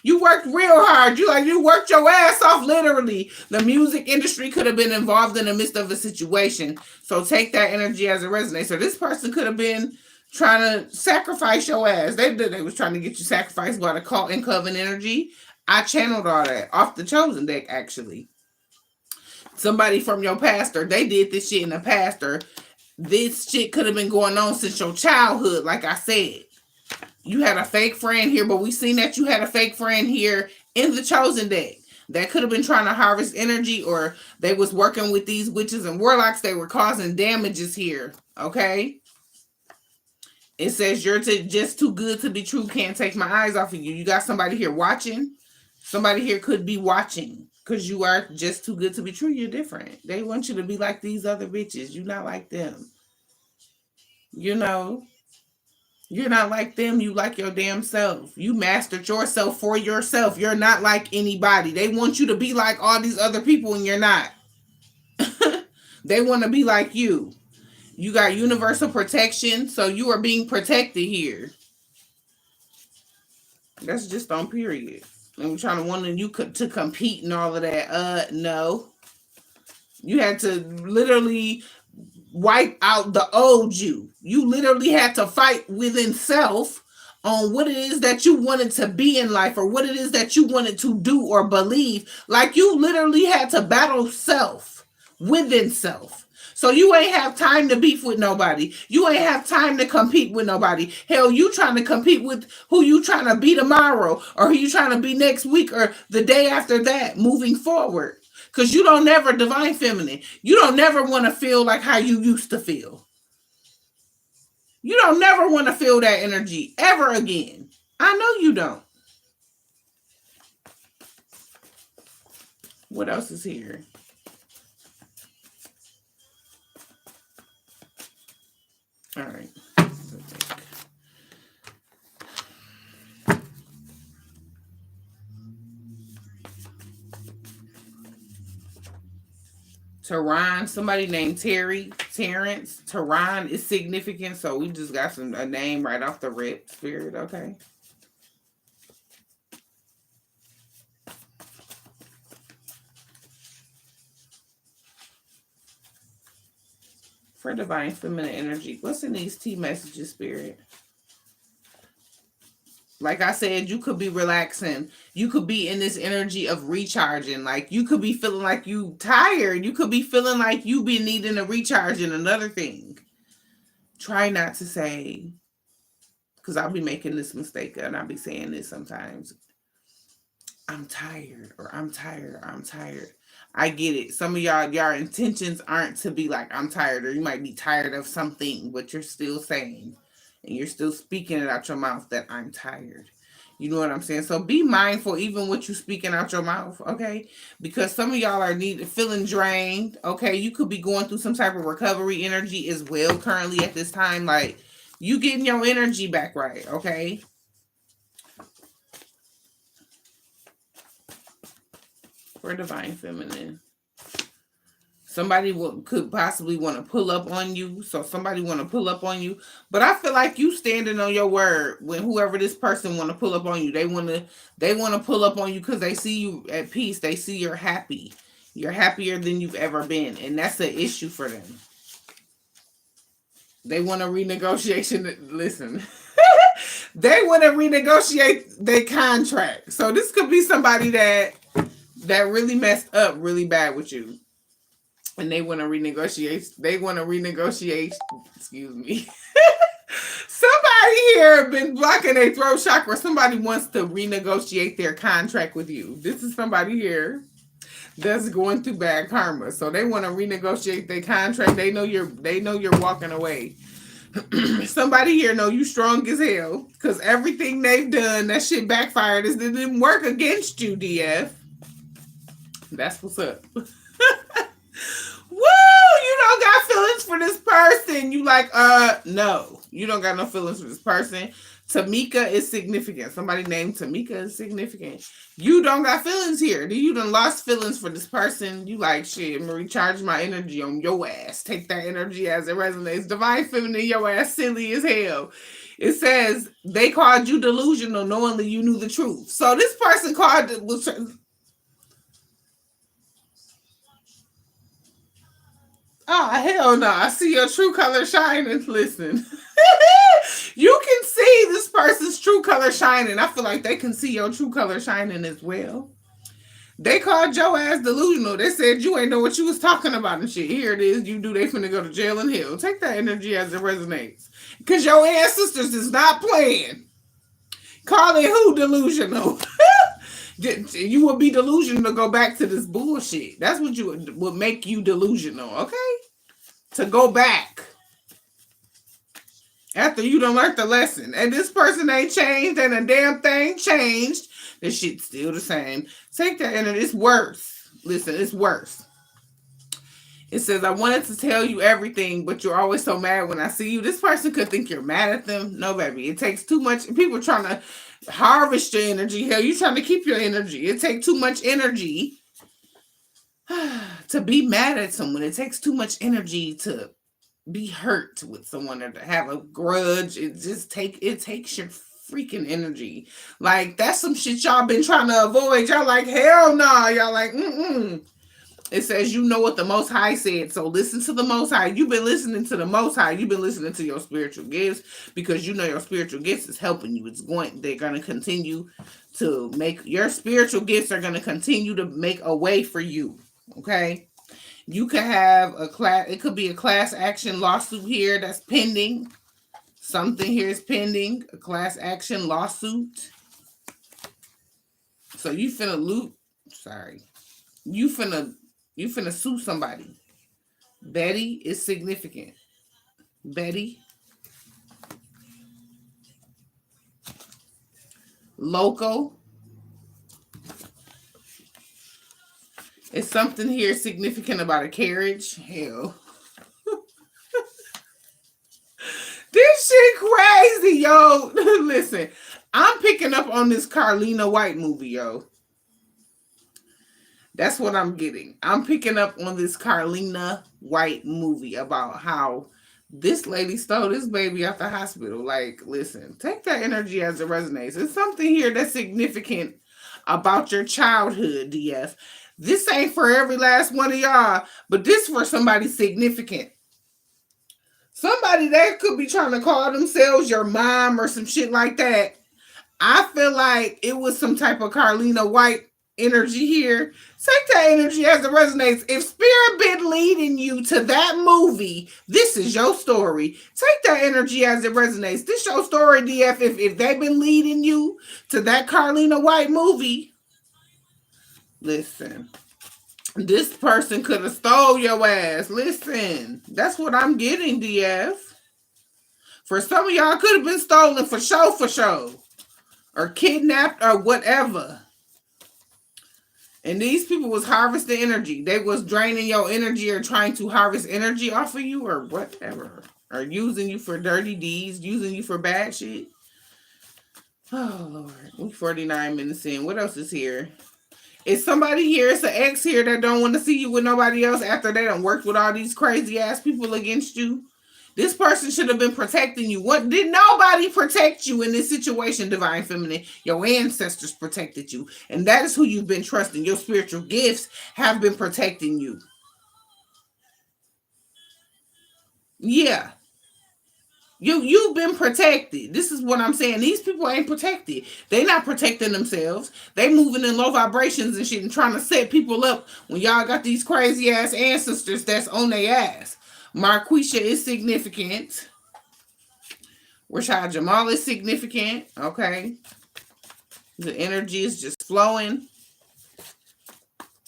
You worked real hard. You worked your ass off, literally. The music industry could have been involved in the midst of a situation. So take that energy as it resonates. So this person could have been trying to sacrifice your ass. They was trying to get you sacrificed by the cult and coven energy. I channeled all that off the chosen deck, actually. Somebody from your pastor, they did this shit in the pastor. This shit could have been going on since your childhood, like I said. You had a fake friend here, but we seen that you had a fake friend here in the chosen deck. That could have been trying to harvest energy, or they was working with these witches and warlocks. They were causing damages here, okay? It says you're just too good to be true. Can't take my eyes off of you. You got somebody here watching. Somebody here could be watching. Because you are just too good to be true. You're different. They want you to be like these other bitches. You're not like them. You know, you're not like them. You like your damn self. You mastered yourself for yourself. You're not like anybody. They want you to be like all these other people and you're not. They want to be like you. You got universal protection. So you are being protected here. That's just on period. I'm trying to want you to compete and all of that. No. You had to literally wipe out the old you. You literally had to fight within self on what it is that you wanted to be in life or what it is that you wanted to do or believe. Like you literally had to battle self within self. So you ain't have time to beef with nobody. You ain't have time to compete with nobody. Hell, you trying to compete with who you trying to be tomorrow or who you trying to be next week or the day after that moving forward. Because you don't never, Divine Feminine, you don't never want to feel like how you used to feel. You don't never want to feel that energy ever again. I know you don't. What else is here? All right. Tehran, somebody named Terrence. Tehran is significant, so we just got a name right off the rip. Spirit, okay. For Divine Feminine energy, what's in these T messages, Spirit? Like I said, you could be relaxing. You could be in this energy of recharging. Like you could be feeling like you tired. You could be feeling like you be needing a recharge in another thing. Try not to say, because I'll be making this mistake and I'll be saying this sometimes. I'm tired or I'm tired or I'm tired. I get it. Some of your intentions aren't to be like, I'm tired, or you might be tired of something, but you're still saying, and you're still speaking it out your mouth that I'm tired. You know what I'm saying? So be mindful even what you speaking out your mouth, okay? Because some of y'all are feeling drained, okay? You could be going through some type of recovery energy as well currently at this time. Like, you getting your energy back right, okay? for Divine Feminine. Somebody could possibly want to pull up on you. So somebody want to pull up on you. But I feel like you standing on your word when whoever this person want to pull up on you. They want to pull up on you because they see you at peace. They see you're happy. You're happier than you've ever been. And that's an issue for them. They want a renegotiation. Listen. They want to renegotiate their contract. So this could be somebody that really messed up really bad with you. And they want to renegotiate. Excuse me. Somebody here been blocking their throat chakra. Somebody wants to renegotiate their contract with you. This is somebody here that's going through bad karma. So they want to renegotiate their contract. They know you're walking away. Somebody here know you strong as hell because everything they've done, that shit backfired. It didn't work against you, DF. That's what's up. Woo! You don't got feelings for this person. You like, no. You don't got no feelings for this person. Tamika is significant. Somebody named Tamika is significant. You don't got feelings here. You done lost feelings for this person. You like, shit, I'm gonna recharge my energy on your ass. Take that energy as it resonates. Divine Feminine, your ass silly as hell. It says they called you delusional knowingly you knew the truth. So this person was oh, hell no. I see your true color shining. Listen. You can see this person's true color shining. I feel like they can see your true color shining as well. They called your ass delusional. They said you ain't know what you was talking about and shit. Here it is. You do. They finna go to jail and hell. Take that energy as it resonates. Because your ancestors is not playing. Calling who delusional? You would be delusional to go back to this bullshit. That's what would make you delusional, okay? To go back. After you done learned the lesson. And this person ain't changed and a damn thing changed. This shit's still the same. Take that energy. It's worse. Listen, it's worse. It says, I wanted to tell you everything, but you're always so mad when I see you. This person could think you're mad at them. No, baby. It takes too much. People trying to harvest your energy. Hell, you trying to keep your energy. It takes too much energy to be mad at someone. It takes too much energy to be hurt with someone or to have a grudge. It takes your freaking energy. Like, that's some shit y'all been trying to avoid. Y'all like, hell no. Y'all like, It says, you know what the Most High said. So listen to the Most High. You've been listening to the Most High. You've been listening to your spiritual gifts because you know your spiritual gifts is helping you. They're going to continue to make, your spiritual gifts are going to continue to make a way for you. Okay. You could have it could be a class action lawsuit here that's pending. Something here is pending, a class action lawsuit. So you finna you finna sue somebody. Betty is significant. Betty. Local. Is something here significant about a carriage? Hell. This shit crazy, yo. Listen, I'm picking up on this Carlina White movie, yo. That's what I'm getting. I'm picking up on this Carlina White movie about how this lady stole this baby out the hospital. Like, listen, take that energy as it resonates. There's something here that's significant about your childhood, DF. This ain't for every last one of y'all, but this for somebody significant. Somebody that could be trying to call themselves your mom or some shit like that. I feel like it was some type of Carlina White energy here. Take that energy as it resonates. If spirit been leading you to that movie, this is your story. Take that energy as it resonates. This your story, DF. If they've been leading you to that Carlina White movie, listen. This person could have stole your ass. Listen, that's what I'm getting, DF. For some of y'all, could have been stolen for show. Or kidnapped or whatever. And these people was harvesting energy. They was draining your energy or trying to harvest energy off of you or whatever. Or using you for dirty deeds, using you for bad shit. Oh, Lord. We're 49 minutes in. What else is here? Is somebody here, it's an ex here that don't want to see you with nobody else after they done worked with all these crazy ass people against you? This person should have been protecting you. What did nobody protect you in this situation, Divine Feminine? Your ancestors protected you. And that is who you've been trusting. Your spiritual gifts have been protecting you. Yeah. You've been protected. This is what I'm saying. These people ain't protected. They not protecting themselves. They moving in low vibrations and shit and trying to set people up when y'all got these crazy ass ancestors that's on their ass. Marquisha is significant. Rashad Jamal is significant. Okay. The energy is just flowing.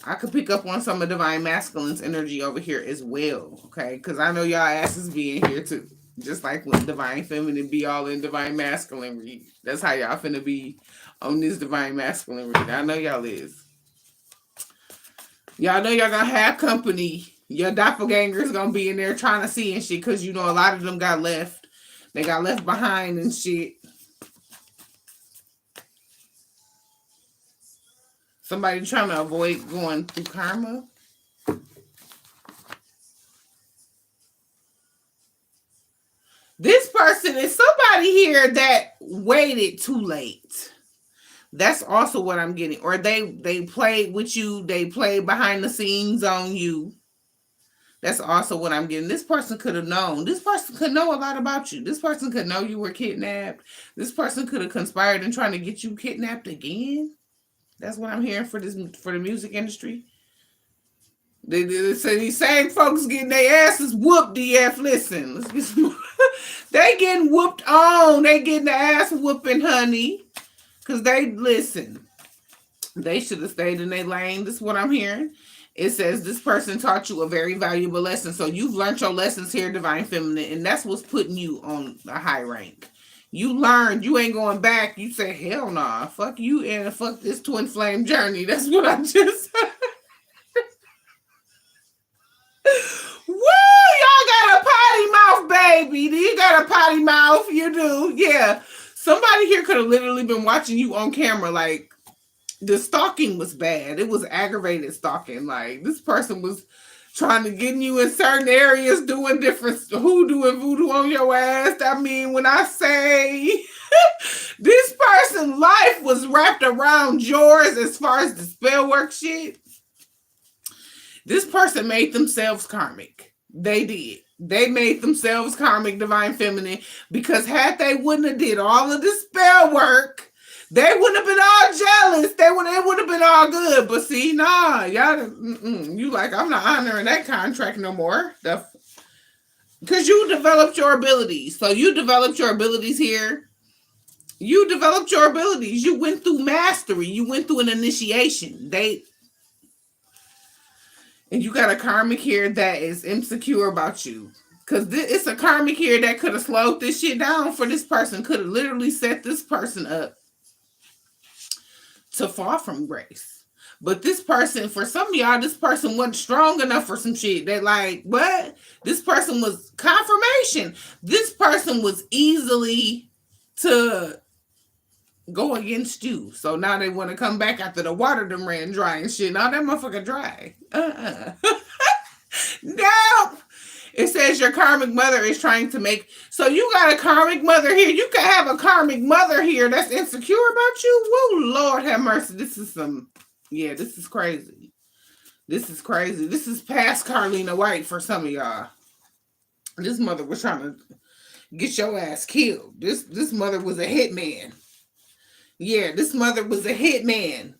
I could pick up on some of Divine Masculine's energy over here as well. Okay. Because I know y'all asses be in here too. Just like when Divine Feminine be all in Divine Masculine read. That's how y'all finna be on this Divine Masculine read. I know y'all is. Y'all know y'all gonna have company. Your doppelgangers gonna be in there trying to see and shit. Because you know a lot of them got left. They got left behind and shit. Somebody trying to avoid going through karma. This person is somebody here that waited too late. That's also what I'm getting. Or they played with you. They played behind the scenes on you. That's also what I'm getting. This person could have known. This person could know a lot about you. This person could know you were kidnapped. This person could have conspired in trying to get you kidnapped again. That's what I'm hearing for the music industry. They say these same folks getting their asses whooped, DF. Listen, let's get some. They getting whooped on. They getting the ass whooping, honey. Because they, listen, they should have stayed in their lane. This is what I'm hearing. It says this person taught you a very valuable lesson. So you've learned your lessons here, Divine Feminine. And that's what's putting you on a high rank. You learned. You ain't going back. You say, hell nah. Fuck you and fuck this twin flame journey. That's what I just said. Woo! Y'all got a potty mouth, baby. You got a potty mouth. You do. Yeah. Somebody here could have literally been watching you on camera. Like, the stalking was bad. It was aggravated stalking. Like, this person was trying to get you in certain areas, doing different hoodoo and voodoo on your ass. I mean, when I say this person's life was wrapped around yours as far as the spell work shit, this person made themselves karmic. They did. They made themselves karmic, Divine Feminine, because had they wouldn't have did all of the spell work, they wouldn't have been all jealous. It would have been all good. But see, nah, y'all, you like, I'm not honoring that contract no more. Because you developed your abilities. So you developed your abilities here. You developed your abilities. You went through mastery. You went through an initiation. And you got a karmic here that is insecure about you. Because it's a karmic here that could have slowed this shit down for this person. Could have literally set this person up to fall from grace. But this person, for some of y'all, this person wasn't strong enough for some shit. That like, what? This person was confirmation. This person was easily to go against you. So now they want to come back after the water them ran dry and shit. Now that motherfucker dry. No. It says your karmic mother is trying to make. So you got a karmic mother here. You could have a karmic mother here that's insecure about you. Whoa, Lord have mercy. This is this is crazy. This is crazy. This is past Carlina White for some of y'all. This mother was trying to get your ass killed. This mother was a hitman. Yeah, this mother was a hitman.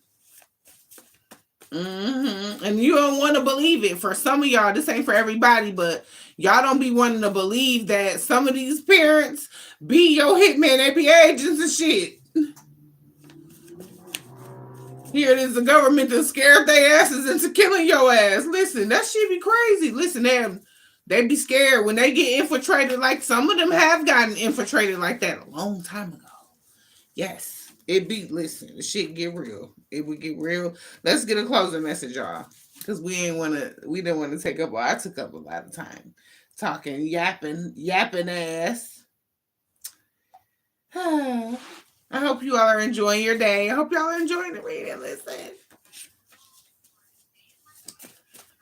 And you don't want to believe it. For some of y'all, this ain't for everybody, but y'all don't be wanting to believe that some of these parents be your hitman. They be agents and shit. Here it is, the government that scared their asses into killing your ass. Listen, that shit be crazy. Listen, they be scared when they get infiltrated. Like some of them have gotten infiltrated like that a long time ago. Yes. Listen, the shit get real. It would get real. Let's get a closing message, y'all. Because we didn't want to take up, I took up a lot of time talking, yapping ass. I hope you all are enjoying your day. I hope y'all are enjoying the reading. Listen.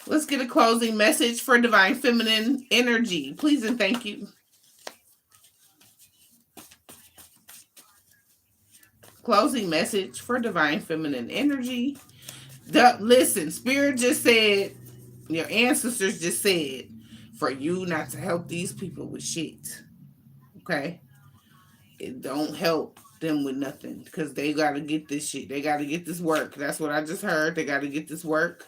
Let's get a closing message for divine feminine energy. Please and thank you. Closing message for divine feminine energy. Listen, Spirit just said, your ancestors just said, for you not to help these people with shit. Okay? It don't help them with nothing because they got to get this shit. They got to get this work. That's what I just heard. They got to get this work.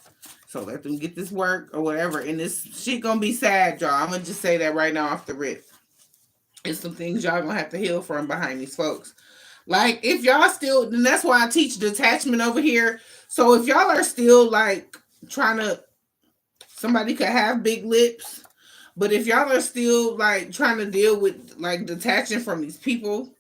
So let them get this work or whatever. And this shit gonna be sad, y'all. I'm gonna just say that right now off the rip. It's some things y'all gonna have to heal from behind these folks. Like, if y'all still, and that's why I teach detachment over here. So if y'all are still like trying to, somebody could have big lips, but if y'all are still like trying to deal with like detaching from these people,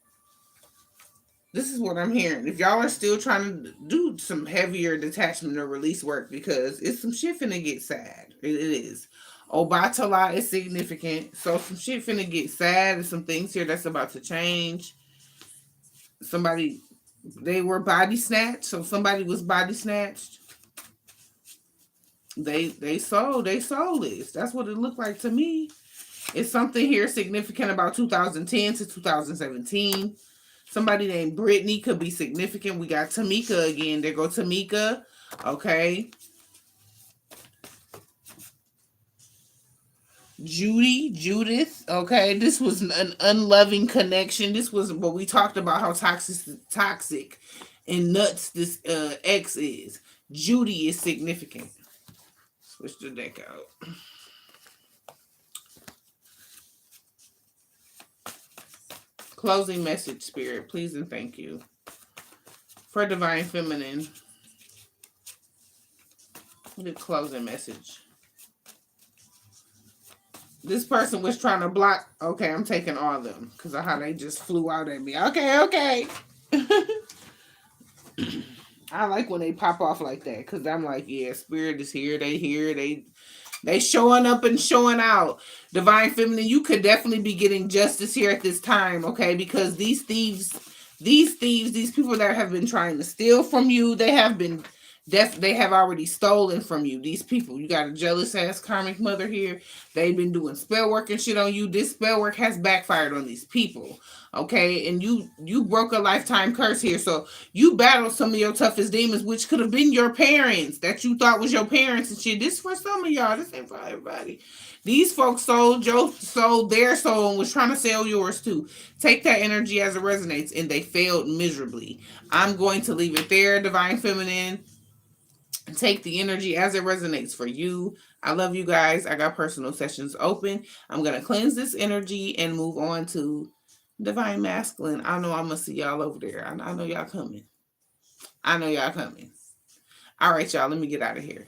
this is what I'm hearing. If y'all are still trying to do some heavier detachment or release work, because it's some shit finna get sad. It is. Obatala is significant. So some shit finna get sad. There's some things here that's about to change. Somebody, they were body snatched. So somebody was body snatched. They sold this. That's what it looked like to me. It's something here significant about 2010 to 2017. Somebody named Brittany could be significant. We got Tamika again. There go Tamika. Okay. Judith. Okay. This was an unloving connection. This was what we talked about, how toxic and nuts this ex is. Judy is significant. Switch the deck out. Closing message, Spirit, please and thank you. For divine feminine. The closing message. This person was trying to block. Okay, I'm taking all of them because of how they just flew out at me. Okay. I like when they pop off like that because I'm like, yeah, Spirit is here. They showing up and showing out. Divine feminine, you could definitely be getting justice here at this time, okay? Because these thieves, these people that have been trying to steal from you, they have already stolen from you. These people, you got a jealous ass karmic mother here. They've been doing spell work and shit on you. This spell work has backfired on these people. Okay, and you broke a lifetime curse here. So you battled some of your toughest demons, which could have been your parents that you thought was your parents and shit. This is for some of y'all. This ain't for everybody. These folks sold their soul and was trying to sell yours too. Take that energy as it resonates, and they failed miserably. I'm going to leave it there, Divine Feminine. Take the energy as it resonates for you. I love you guys. I got personal sessions open. I'm going to cleanse this energy and move on to Divine Masculine. I know I'm going to see y'all over there. I know y'all coming. All right, y'all. Let me get out of here.